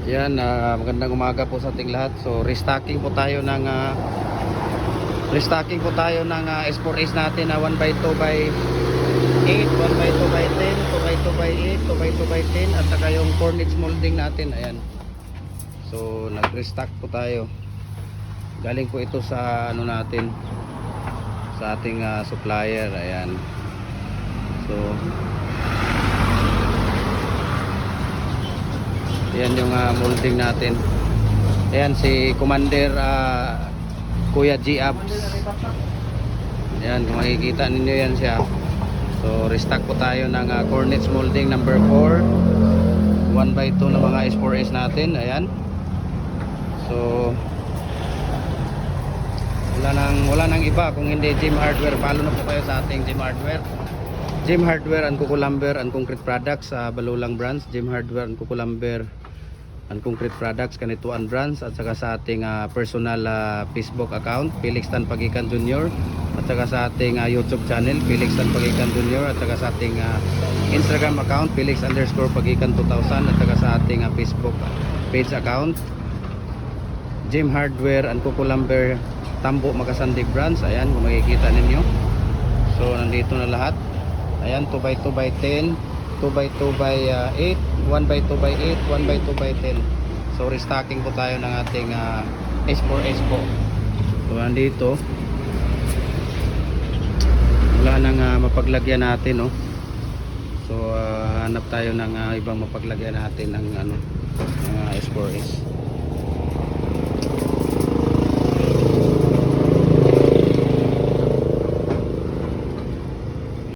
Yan, magandang umaga po sa ating lahat. So restocking po tayo ng S4S natin na 1x2 by 8, 1x2 by 10, 2x2 by 8, 2x2 by 10 at saka yung cornice molding natin. Ayan. So nag-restock po tayo. Galing po ito sa ano natin, sa ating supplier. Ayan. So yan yung molding natin. Ayan si Commander Kuya G Abs. Ayan, kung makikita ninyo yan siya. So restock po tayo ng cornice molding number 4, 1x2 na mga S4S natin. Ayan. So wala nang iba kung hindi Gem Hardware. Follow na po kayo sa ating Gem Hardware. Gem Hardware and Kukulamber and Concrete Products sa Balulang branch. Gem Hardware and Kukulamber and Concrete Products Kanituan branch, at saka sa ating personal Facebook account Felix Tan Pagikan Jr., at saka sa ating YouTube channel Felix Tan Pagikan Jr., at saka sa ating Instagram account Felix_Pagikan 2000, at saka sa ating Facebook page account Gem Hardware and Kukulamber Tambo Makasandi branch. Ayan, kung makikita ninyo. So nandito na lahat. Ayan, 2x2 by 10, 2x2 by 8, 1x2 by 8, 1x2 by 10. So restocking po tayo ng ating S4S po. So nandito wala nang mapaglagyan natin, no? So hanap tayo ng ibang mapaglagyan natin ng S4S.